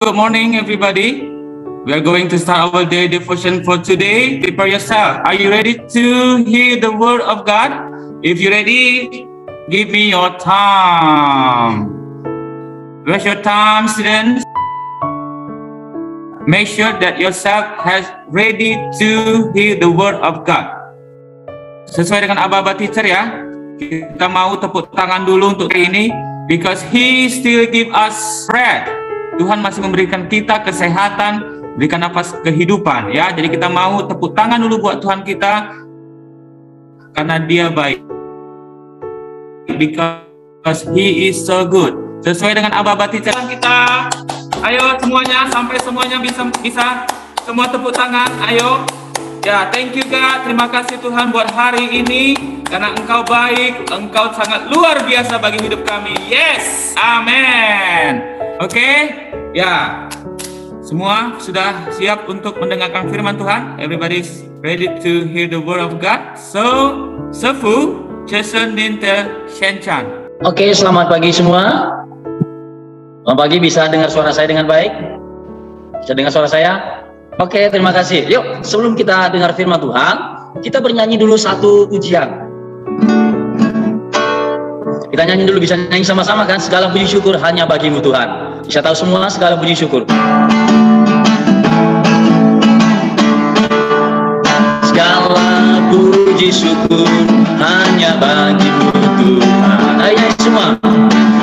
Good morning, everybody. We are going to start our day devotion for today. Prepare yourself. Are you ready to hear the word of God? If you're ready, give me your time. Where's your time, students? Make sure that yourself has ready to hear the word of God. Sesuai dengan aba-aba teacher ya. Kita mau tepuk tangan dulu untuk hari ini, because He still give us breath. Tuhan masih memberikan kita kesehatan, berikan nafas kehidupan ya. Jadi kita mau tepuk tangan dulu buat Tuhan kita, karena Dia baik. Because He is so good. Sesuai dengan aba-aba teacher kita. Ayo semuanya, sampai semuanya bisa semua tepuk tangan. Ayo. Ya, thank you God. Terima kasih Tuhan buat hari ini, karena Engkau baik, Engkau sangat luar biasa bagi hidup kami. Yes, amin. Oke, ya. Semua sudah siap untuk mendengarkan firman Tuhan? Everybody's ready to hear the word of God? So, Sefu, Jason Dinter, Shenchan. Oke, selamat pagi semua. Selamat pagi, bisa dengar suara saya dengan baik? Bisa dengar suara saya? Oke, terima kasih. Yuk, sebelum kita dengar firman Tuhan, kita bernyanyi dulu satu pujian. Kita nyanyi dulu, bisa nyanyi sama-sama kan? Segala puji syukur hanya bagimu Tuhan. Bisa tahu semua segala puji syukur. Segala puji syukur hanya bagimu Tuhan. Ayo semua.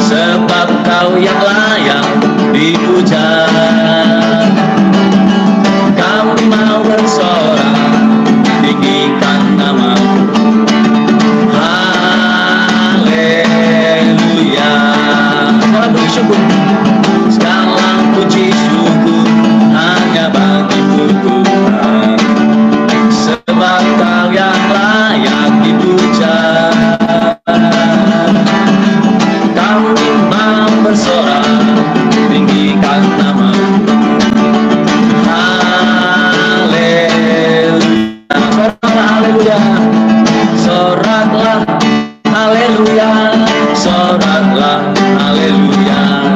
Sebab Kau yang layak dipuja. Kami mau bersorak, tinggikan nama-Mu. Haleluya. Segala puji syukur, segala puji syukur hanya bagi-Mu Tuhan. Sebab Kau yang layak dipuja. Kami mau bersorak, tinggikan nama-Mu. Haleluya, soraklah, haleluya, soraklah, haleluya,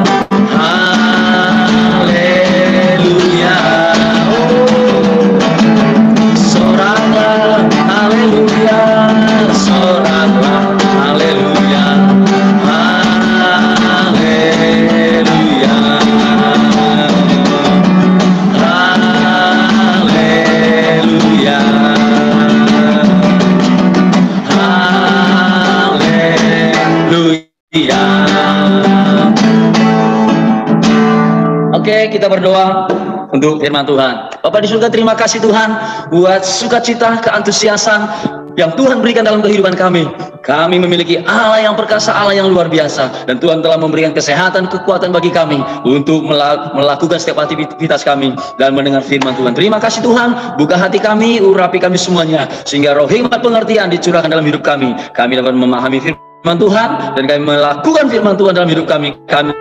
haleluya, soraklah, haleluya, soraklah, haleluya, haleluya. Oke, kita berdoa untuk firman Tuhan. Bapak di surga, terima kasih Tuhan buat sukacita, keantusiasan yang Tuhan berikan dalam kehidupan kami. Kami memiliki Allah yang perkasa, Allah yang luar biasa, dan Tuhan telah memberikan kesehatan, kekuatan bagi kami untuk melakukan setiap aktivitas kami dan mendengar firman Tuhan. Terima kasih Tuhan, buka hati kami, urapi kami semuanya, sehingga roh hikmat pengertian dicurahkan dalam hidup kami. Kami dapat memahami firman Tuhan, dan kami melakukan firman Tuhan dalam hidup kami. Kami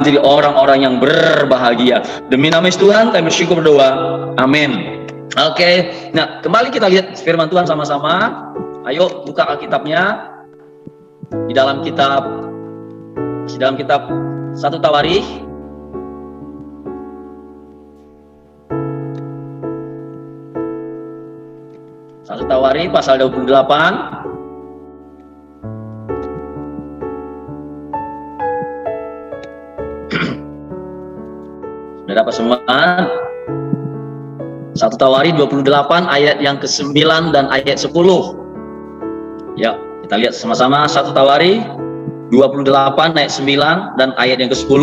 menjadi orang-orang yang berbahagia. Demi nama Yesus Tuhan kami bersyukur berdoa. Amin. Oke, nah kembali kita lihat firman Tuhan sama-sama. Ayo buka Alkitabnya di dalam kitab 1 Tawarikh. Satu Tawarikh pasal 28. Sudah dapat semua? 1 Tawarikh 28 ayat yang ke-9 dan ayat 10. Ya, kita lihat sama-sama 1 Tawarikh 28 ayat 9 dan ayat yang ke-10.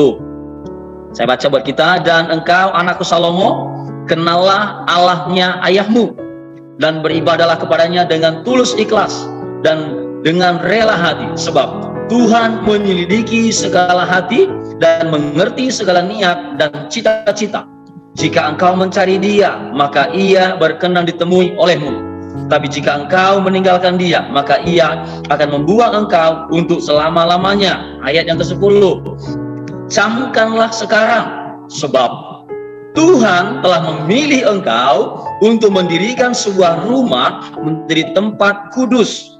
Saya baca buat kita. Dan engkau anakku Salomo, kenallah Allahnya ayahmu, dan beribadahlah kepadanya dengan tulus ikhlas dan dengan rela hati, sebab Tuhan menyelidiki segala hati dan mengerti segala niat dan cita-cita. Jika engkau mencari Dia, maka Ia berkenan ditemui olehmu. Tapi jika engkau meninggalkan Dia, maka Ia akan membuang engkau untuk selama-lamanya. Ayat yang ke-10. Camkanlah sekarang, sebab Tuhan telah memilih engkau untuk mendirikan sebuah rumah menjadi tempat kudus.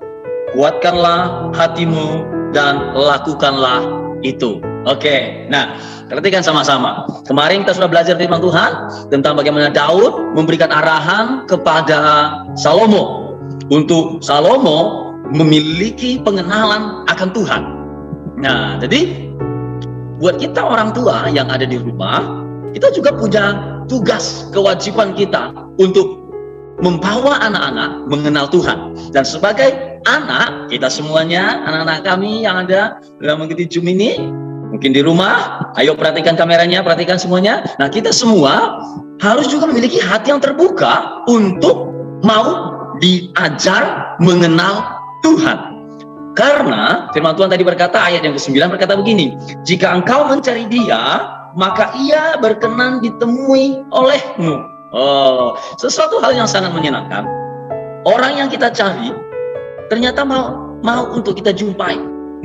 Kuatkanlah hatimu dan lakukanlah itu. Oke, nah perhatikan sama-sama. Kemarin kita sudah belajar firman Tuhan tentang bagaimana Daud memberikan arahan kepada Salomo untuk Salomo memiliki pengenalan akan Tuhan. Nah, jadi buat kita orang tua yang ada di rumah, kita juga punya tugas, kewajiban kita untuk membawa anak-anak mengenal Tuhan. Dan sebagai anak, kita semuanya, anak-anak kami yang ada dalam mengikuti Zoom ini, mungkin di rumah, ayo perhatikan kameranya, perhatikan semuanya. Nah, kita semua harus juga memiliki hati yang terbuka untuk mau diajar mengenal Tuhan. Karena firman Tuhan tadi berkata, ayat yang ke-9 berkata begini, jika engkau mencari Dia, maka Ia berkenan ditemui olehmu. Oh, sesuatu hal yang sangat menyenangkan. Orang yang kita cari ternyata mau untuk kita jumpai,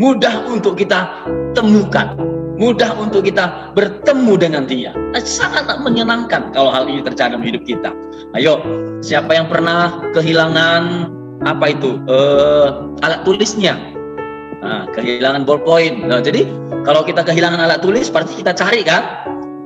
mudah untuk kita temukan, mudah untuk kita bertemu dengan Dia. Sangat menyenangkan kalau hal ini terjadi dalam hidup kita. Ayo, siapa yang pernah kehilangan apa itu alat tulisnya? Nah, kehilangan ballpoint. Nah, jadi kalau kita kehilangan alat tulis, pasti kita cari kan?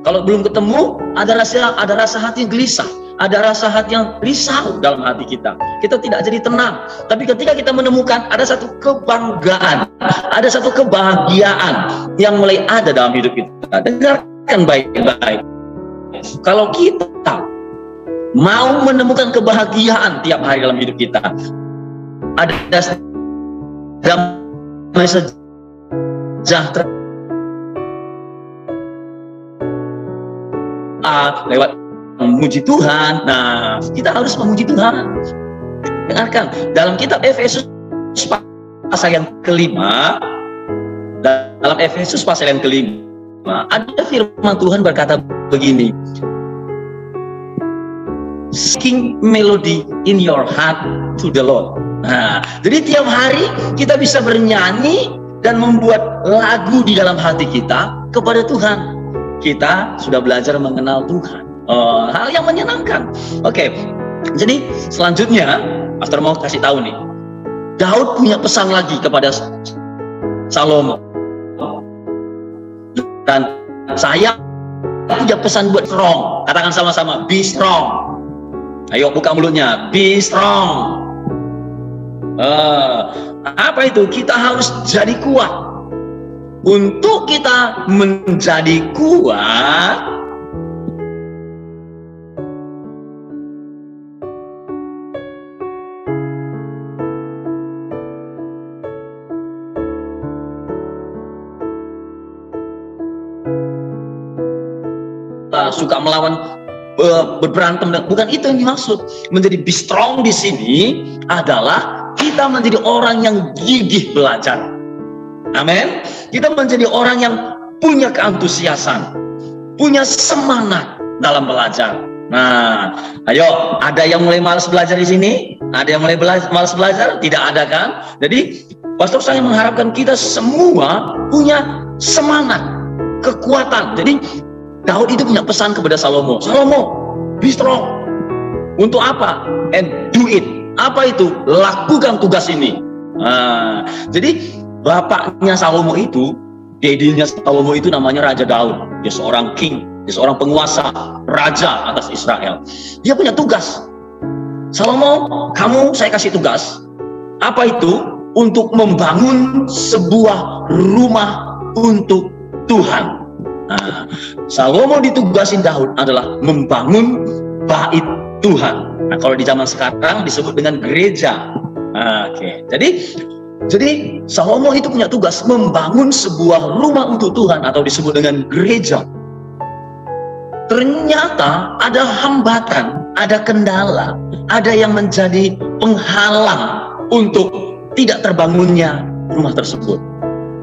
Kalau belum ketemu, ada rasa hati yang gelisah, ada rasa hati yang risau dalam hati kita. Kita tidak jadi tenang. Tapi ketika kita menemukan, ada satu kebanggaan, ada satu kebahagiaan yang mulai ada dalam hidup kita. Dengarkan baik-baik. Kalau kita mau menemukan kebahagiaan tiap hari dalam hidup kita, ada damai sejahtera lewat memuji Tuhan. Nah, kita harus memuji Tuhan. Dengarkan, dalam kitab Efesus pasal yang kelima, dalam Efesus pasal yang kelima, ada firman Tuhan berkata begini, sing melody in your heart to the Lord. Nah, jadi tiap hari kita bisa bernyanyi dan membuat lagu di dalam hati kita kepada Tuhan. Kita sudah belajar mengenal Tuhan. Hal yang menyenangkan. Oke, jadi selanjutnya Pastor mau kasih tahu nih, Daud punya pesan lagi kepada Salomo, dan saya punya pesan buat strong. Katakan sama-sama, be strong. Ayo buka mulutnya, be strong. Apa itu? Kita harus jadi kuat. Untuk kita menjadi kuat, suka melawan, berantem, bukan itu yang dimaksud. Menjadi be strong di sini adalah kita menjadi orang yang gigih belajar. Amin. Kita menjadi orang yang punya keantusiasan, punya semangat dalam belajar. Nah, ayo, ada yang mulai malas belajar di sini? Ada yang mulai malas belajar? Tidak ada kan? Jadi, Pastor saya mengharapkan kita semua punya semangat, kekuatan. Jadi, Daud itu punya pesan kepada Salomo. Salomo, be strong. Untuk apa? And do it. Apa itu? Lakukan tugas ini. Nah, jadi bapaknya Salomo itu, dedinya Salomo itu namanya Raja Daud. Dia seorang king, dia seorang penguasa, raja atas Israel. Dia punya tugas. Salomo, kamu saya kasih tugas. Apa itu? Untuk membangun sebuah rumah untuk Tuhan. Nah, Salomo ditugasin Daud adalah membangun bait Tuhan. Nah, kalau di zaman sekarang disebut dengan gereja. Oke. Jadi Salomo itu punya tugas membangun sebuah rumah untuk Tuhan atau disebut dengan gereja. Ternyata ada hambatan, ada kendala, ada yang menjadi penghalang untuk tidak terbangunnya rumah tersebut.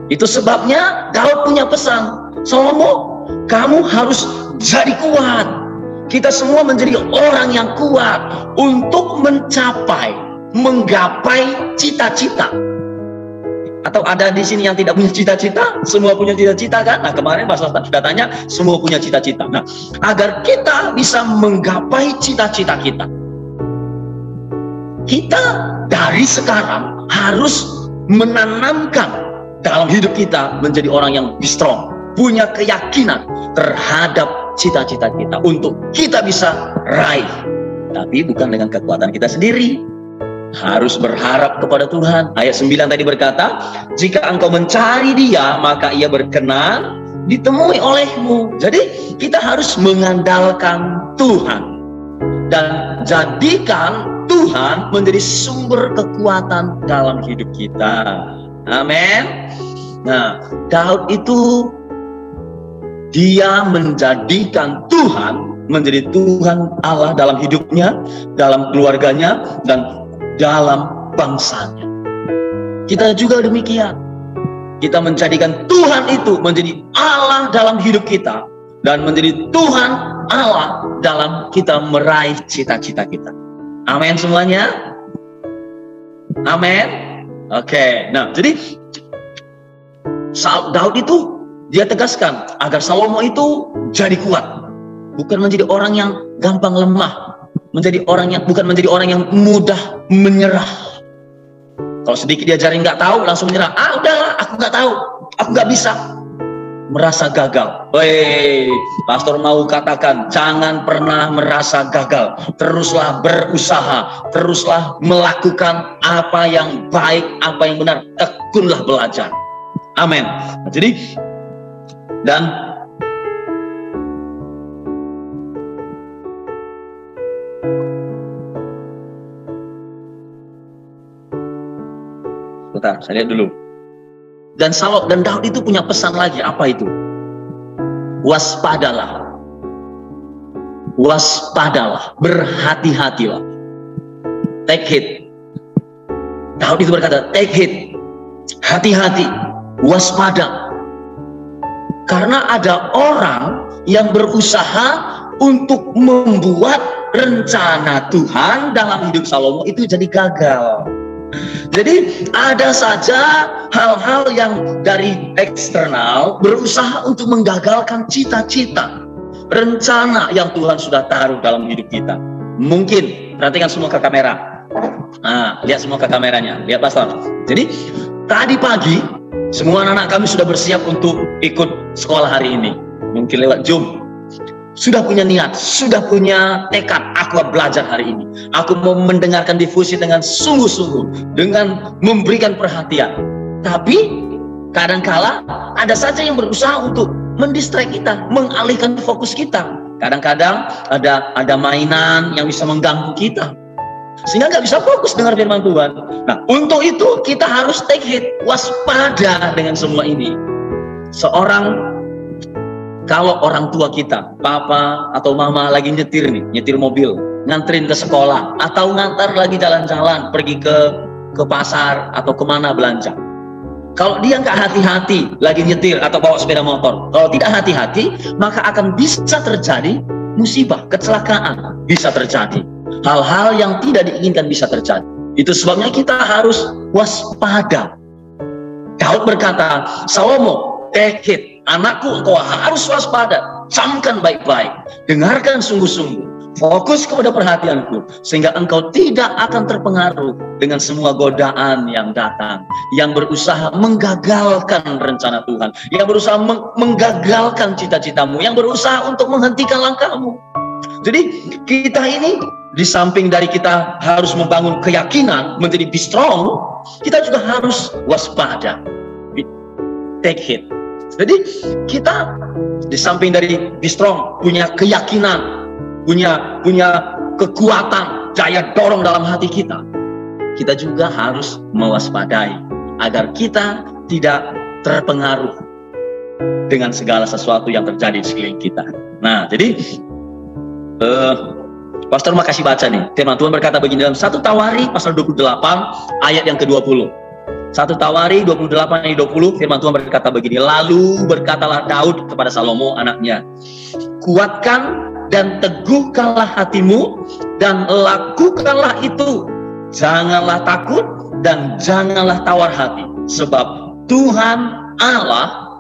Itu sebabnya Daud punya pesan, Salomo, kamu harus jadi kuat. Kita semua menjadi orang yang kuat untuk menggapai cita-cita. Atau ada di sini yang tidak punya cita-cita? Semua punya cita-cita kan? Nah, kemarin Pastor sudah tanya, semua punya cita-cita. Nah, agar kita bisa menggapai cita-cita kita, kita dari sekarang harus menanamkan dalam hidup kita menjadi orang yang be strong. punya keyakinan terhadap cita-cita kita untuk kita bisa raih. Tapi bukan dengan kekuatan kita sendiri. Harus berharap kepada Tuhan. Ayat 9 tadi berkata, jika engkau mencari Dia, maka Ia berkenan ditemui olehmu. Jadi kita harus mengandalkan Tuhan dan jadikan Tuhan menjadi sumber kekuatan dalam hidup kita. Amin. Nah, Daud itu dia menjadikan Tuhan menjadi Tuhan Allah dalam hidupnya, dalam keluarganya, dan dalam bangsanya. Kita juga demikian. Kita menjadikan Tuhan itu menjadi Allah dalam hidup kita dan menjadi Tuhan Allah dalam kita meraih cita-cita kita. Amin semuanya. Amin. Oke. Nah, jadi Daud itu dia tegaskan agar Salomo itu jadi kuat, bukan menjadi orang yang gampang lemah, bukan menjadi orang yang mudah menyerah. Kalau sedikit diajarin nggak tahu langsung menyerah. Udahlah, aku nggak tahu, aku nggak bisa, merasa gagal. Woi, pastor mau katakan, jangan pernah merasa gagal. Teruslah berusaha, teruslah melakukan apa yang baik, apa yang benar. Tekunlah belajar. Amin. Nah, jadi dan bentar, saya lihat dulu. Dan Daud itu punya pesan lagi. Apa itu? Waspadalah. Waspadalah. Berhati-hatilah. Take heed. Daud itu berkata, take heed. Hati-hati. Waspada. Karena ada orang yang berusaha untuk membuat rencana Tuhan dalam hidup Salomo itu jadi gagal. Jadi ada saja hal-hal yang dari eksternal berusaha untuk menggagalkan cita-cita, rencana yang Tuhan sudah taruh dalam hidup kita. Mungkin, perhatikan semua ke kamera. Nah, lihat semua ke kameranya. Lihat pastor. Jadi tadi pagi semua anak-anak kami sudah bersiap untuk ikut sekolah hari ini. Mungkin lewat Zoom. Sudah punya niat, sudah punya tekad, aku belajar hari ini. Aku mau mendengarkan difusi dengan sungguh-sungguh, dengan memberikan perhatian. Tapi kadangkala ada saja yang berusaha untuk mendistract kita, mengalihkan fokus kita. Kadang-kadang ada mainan yang bisa mengganggu kita, sehingga nggak bisa fokus dengar firman Tuhan. Nah, untuk itu kita harus take heed, waspada dengan semua ini. Kalau orang tua kita, papa atau mama lagi nyetir mobil, nganterin ke sekolah, atau ngantar lagi jalan-jalan, pergi ke pasar atau kemana belanja. Kalau dia nggak hati-hati, lagi nyetir atau bawa sepeda motor, kalau tidak hati-hati, maka akan bisa terjadi musibah, kecelakaan bisa terjadi. Hal-hal yang tidak diinginkan bisa terjadi. Itu sebabnya kita harus waspada. Daud berkata, Salomo, take heed. Anakku, engkau harus waspada, camkan baik-baik, dengarkan sungguh-sungguh, fokus kepada perhatianku, sehingga engkau tidak akan terpengaruh dengan semua godaan yang datang, yang berusaha menggagalkan rencana Tuhan, yang berusaha menggagalkan cita-citamu, yang berusaha untuk menghentikan langkahmu. Jadi kita ini, di samping dari kita harus membangun keyakinan, menjadi be strong, kita juga harus waspada, take heed. Jadi kita di samping dari be strong, punya keyakinan, punya kekuatan, daya dorong dalam hati kita, kita juga harus mewaspadai agar kita tidak terpengaruh dengan segala sesuatu yang terjadi di sekeliling kita. Nah, jadi pastor makasih baca nih. Firman Tuhan berkata begini dalam 1 Tawari pasal 28 ayat yang ke-20. 1 Tawari 28 ayat 20, firman Tuhan berkata begini, lalu berkatalah Daud kepada Salomo anaknya, kuatkan dan teguhkanlah hatimu dan lakukanlah itu, janganlah takut dan janganlah tawar hati, sebab Tuhan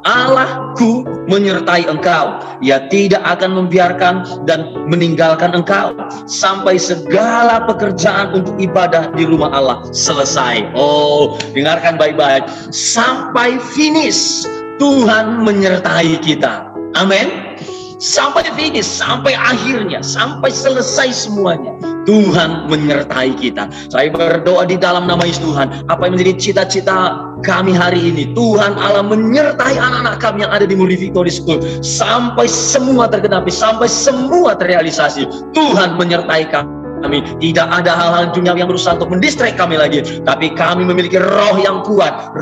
Allahku menyertai engkau. Ia tidak akan membiarkan dan meninggalkan engkau sampai segala pekerjaan untuk ibadah di rumah Allah selesai. Oh, dengarkan baik-baik. Sampai finish Tuhan menyertai kita. Amin. Sampai finish, sampai akhirnya, sampai selesai semuanya, Tuhan menyertai kita. Saya berdoa di dalam nama Yesus Tuhan, apa yang menjadi cita-cita kami hari ini, Tuhan Allah menyertai anak-anak kami yang ada di Muri Victory School, sampai semua tergenapi, sampai semua terrealisasi. Tuhan menyertai kami. Tidak ada hal-hal dunia yang berusaha untuk mendistract kami lagi, tapi kami memiliki roh yang kuat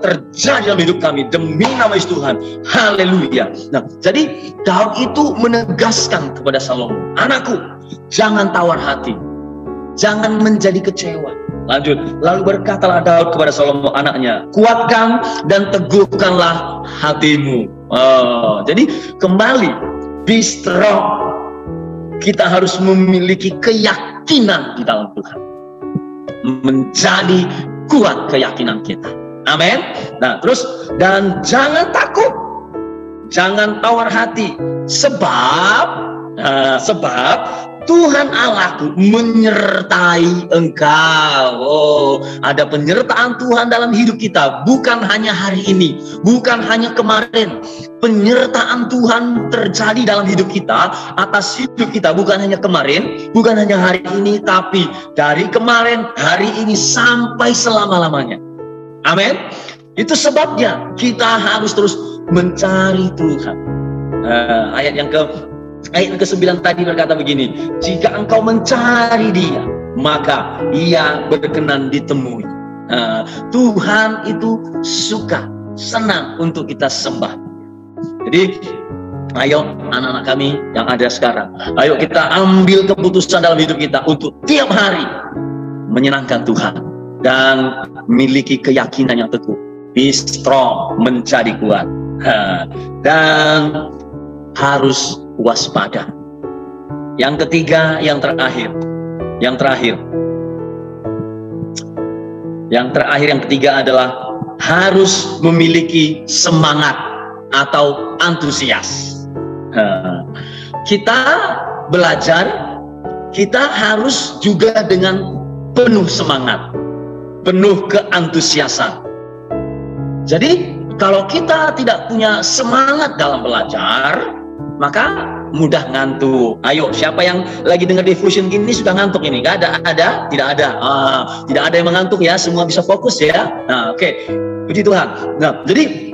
terjadi dalam hidup kami demi nama Yesus Tuhan. Haleluya. Nah, jadi Daud itu menegaskan kepada Salomo, anakku, jangan tawar hati, jangan menjadi kecewa. Lanjut, lalu berkatalah Daud kepada Salomo anaknya, kuatkan dan teguhkanlah hatimu. Jadi kembali, be strong. Kita harus memiliki keyakinan di dalam Tuhan, menjadi kuat keyakinan kita. Amin. Nah, terus, dan jangan takut, jangan tawar hati, sebab Tuhan Allahku menyertai engkau. Ada penyertaan Tuhan dalam hidup kita, bukan hanya hari ini, bukan hanya kemarin. Penyertaan Tuhan terjadi dalam hidup kita, atas hidup kita, bukan hanya kemarin, bukan hanya hari ini, tapi dari kemarin, hari ini, sampai selama-lamanya. Amin. Itu sebabnya kita harus terus mencari Tuhan. Ayat yang ke-9 tadi berkata begini, jika engkau mencari Dia, maka Ia berkenan ditemui. Tuhan itu suka, senang untuk kita sembah. Jadi ayo anak-anak kami yang ada sekarang, ayo kita ambil keputusan dalam hidup kita untuk tiap hari menyenangkan Tuhan dan miliki keyakinan yang teguh. Be strong, menjadi kuat, dan harus waspada. Yang ketiga, yang terakhir, yang ketiga adalah harus memiliki semangat atau antusias. Kita belajar, kita harus juga dengan penuh semangat, penuh keantusiasan. Jadi kalau kita tidak punya semangat dalam belajar, maka mudah ngantuk. Ayo, siapa yang lagi dengar diffusion gini sudah ngantuk ini? Gak ada? Tidak ada. Tidak ada yang mengantuk ya, semua bisa fokus ya. Nah, oke. Puji Tuhan. Nah, jadi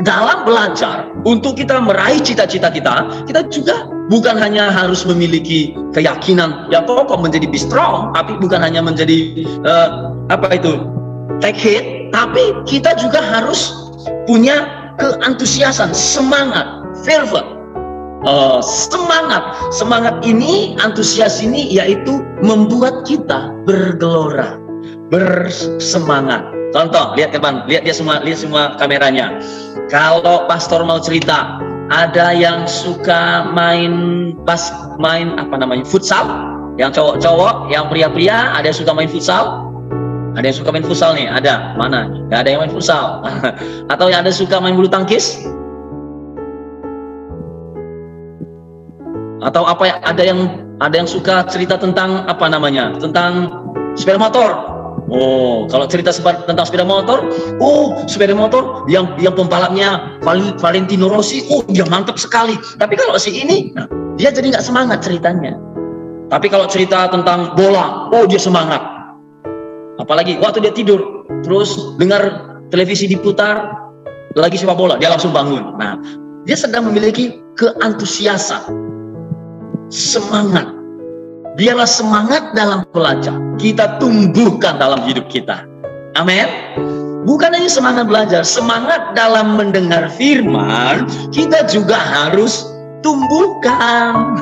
dalam belajar untuk kita meraih cita-cita kita juga bukan hanya harus memiliki keyakinan yang kokoh, menjadi be strong, tapi bukan hanya menjadi take it, tapi kita juga harus punya keantusiasan, semangat, fervor. Semangat ini, antusias ini, yaitu membuat kita bergelora, bersemangat. Contoh, lihat semua kameranya. Kalau pastor mau cerita, ada yang suka main futsal, yang cowok-cowok, yang pria-pria, ada yang suka main futsal. Ada yang suka main futsal nih, ada mana? Gak ada yang main futsal. Atau yang ada suka main bulu tangkis? Atau ada yang suka cerita tentang tentang sepeda motor. Kalau cerita tentang sepeda motor, sepeda motor yang pembalapnya Valentino Rossi, dia mantap sekali. Tapi kalau si ini, dia jadi nggak semangat ceritanya. Tapi kalau cerita tentang bola, dia semangat. Apalagi waktu dia tidur, terus dengar televisi diputar lagi sepak bola, dia langsung bangun. Nah, dia sedang memiliki keantusiasan, semangat. Biarlah semangat dalam belajar kita tumbuhkan dalam hidup kita. Amin. Bukan hanya semangat belajar, semangat dalam mendengar firman kita juga harus tumbuhkan.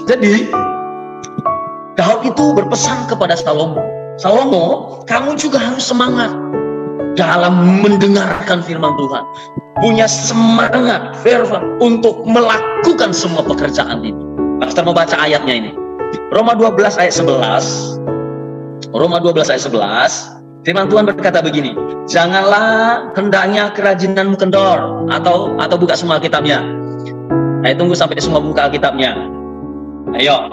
Jadi Daud itu berpesan kepada Salomo, kamu juga harus semangat dalam mendengarkan firman Tuhan. Punya semangat, fervor untuk melakukan semua pekerjaan ini. Pastor mau baca ayatnya ini. Roma 12 ayat 11. Firman Tuhan berkata begini, janganlah hendaknya kerajinanmu kendor. Atau buka semua Alkitabnya. Ayo tunggu sampai semua buka Alkitabnya. Ayo.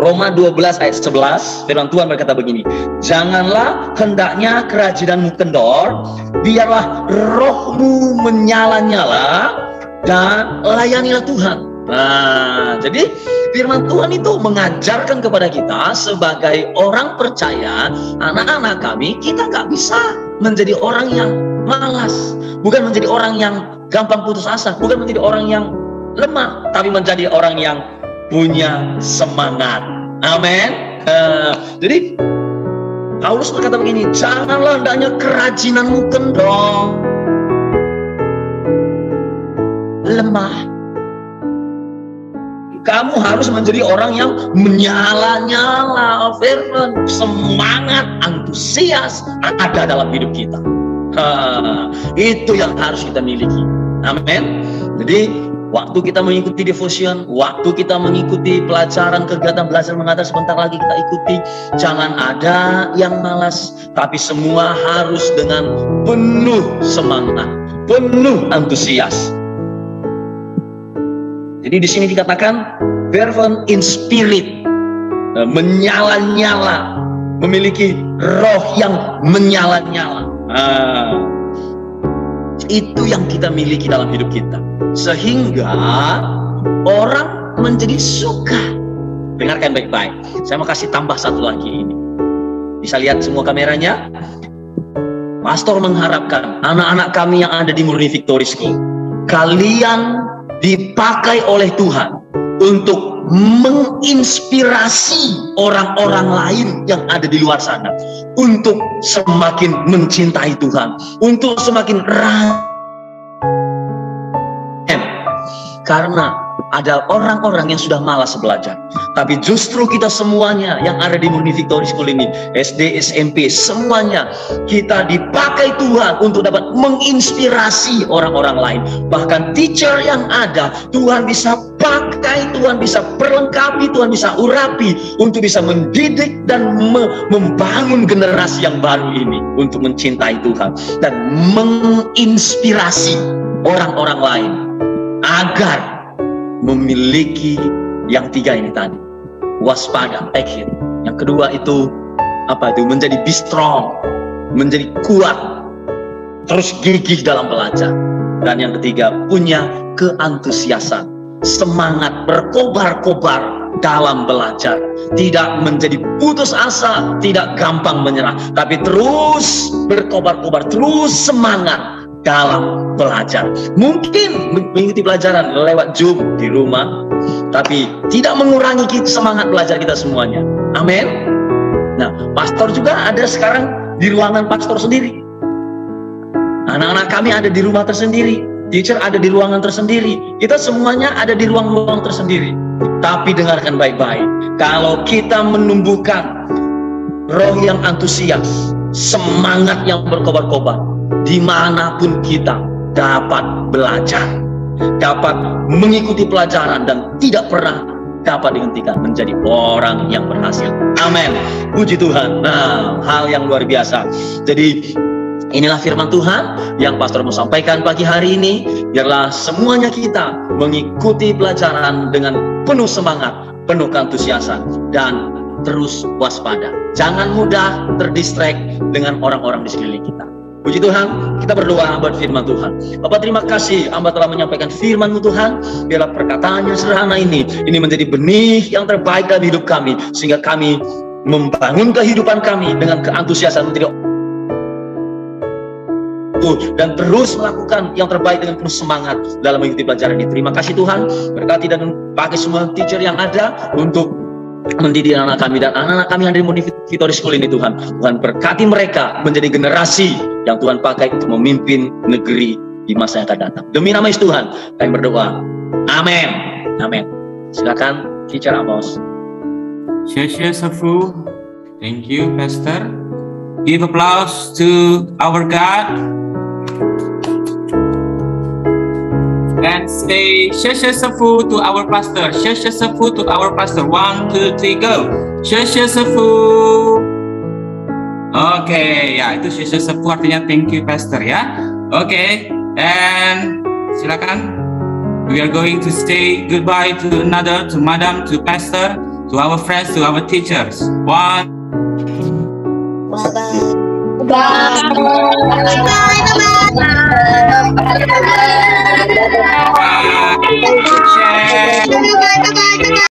Roma 12 ayat 11, firman Tuhan berkata begini, janganlah hendaknya kerajinanmu kendor, biarlah rohmu menyala-nyala dan layanilah Tuhan. Nah, jadi firman Tuhan itu mengajarkan kepada kita sebagai orang percaya, anak-anak kami, kita nggak bisa menjadi orang yang malas, bukan menjadi orang yang gampang putus asa, bukan menjadi orang yang lemah, tapi menjadi orang yang punya semangat. Amin. Jadi Paulus berkata begini, janganlah hendaknya kerajinanmu kendor, lemah. Kamu harus menjadi orang yang menyala-nyala, fervent, semangat, antusias ada dalam hidup kita. Itu yang harus kita miliki. Amin. Jadi waktu kita mengikuti devotion, waktu kita mengikuti pelajaran, kegiatan belajar mengajar, sebentar lagi kita ikuti, jangan ada yang malas, tapi semua harus dengan penuh semangat, penuh antusias. Jadi di sini dikatakan fervent in spirit, menyala-nyala, memiliki roh yang menyala-nyala. Itu yang kita miliki dalam hidup kita, sehingga orang menjadi suka. Dengarkan baik-baik, saya mau kasih tambah satu lagi ini. Bisa lihat semua kameranya? Pastor mengharapkan anak-anak kami yang ada di Murni Victory School, kalian dipakai oleh Tuhan untuk menginspirasi orang-orang lain yang ada di luar sana untuk semakin mencintai Tuhan, untuk semakin karena ada orang-orang yang sudah malas belajar, tapi justru kita semuanya yang ada di Murni Victory School ini, SD, SMP, semuanya kita dipakai Tuhan untuk dapat menginspirasi orang-orang lain. Bahkan teacher yang ada, Tuhan bisa pakai, Tuhan bisa perlengkapi, Tuhan bisa urapi untuk bisa mendidik dan membangun generasi yang baru ini untuk mencintai Tuhan dan menginspirasi orang-orang lain agar memiliki yang tiga ini tadi, waspada, take it. Yang kedua itu apa itu? Menjadi be strong, menjadi kuat, terus gigih dalam belajar. Dan yang ketiga, punya keantusiasan, semangat berkobar-kobar dalam belajar, tidak menjadi putus asa, tidak gampang menyerah, tapi terus berkobar-kobar, terus semangat dalam belajar. Mungkin mengikuti pelajaran lewat Zoom di rumah, tapi tidak mengurangi semangat belajar kita semuanya. Amin. Nah, pastor juga ada sekarang di ruangan pastor sendiri. Anak-anak kami ada di rumah tersendiri, teacher ada di ruangan tersendiri, kita semuanya ada di ruang-ruang tersendiri. Tapi dengarkan baik-baik, kalau kita menumbuhkan roh yang antusias, semangat yang berkobar-kobar, dimanapun kita dapat belajar, dapat mengikuti pelajaran dan tidak pernah dapat dihentikan, menjadi orang yang berhasil. Amin. Puji Tuhan. Nah, hal yang luar biasa. Jadi inilah firman Tuhan yang pastor mau sampaikan pagi hari ini. Biarlah semuanya kita mengikuti pelajaran dengan penuh semangat, penuh keantusiasan, dan terus waspada. Jangan mudah terdistract dengan orang-orang di sekeliling kita. Puji Tuhan, kita berdoa buat firman Tuhan. Bapak, terima kasih Hamba telah menyampaikan firman-Mu Tuhan. Biarlah perkataan yang sederhana ini menjadi benih yang terbaik dalam hidup kami, sehingga kami membangun kehidupan kami dengan keantusiasan menjadi dan terus melakukan yang terbaik dengan penuh semangat dalam mengikuti pelajaran ini. Terima kasih Tuhan, berkati dan pakai semua teacher yang ada untuk mendidik anak-anak kami dan anak-anak kami yang ada di Murni Victory School ini. Tuhan berkati mereka menjadi generasi yang Tuhan pakai untuk memimpin negeri di masa yang akan datang. Demi nama Yesus Tuhan kami berdoa. Amin. Amin. Silakan teacher Amos. Safu. Thank you, Pastor. Give applause to our God. And say Safu to our pastor. Safu to our pastor. 1, 2, 3, go. Safu. Oke, ya itu Safu artinya thank you pastor ya. Oke, and silakan. We are going to say goodbye to another, to madam, to pastor. to our friends, to our teachers. One. Bye.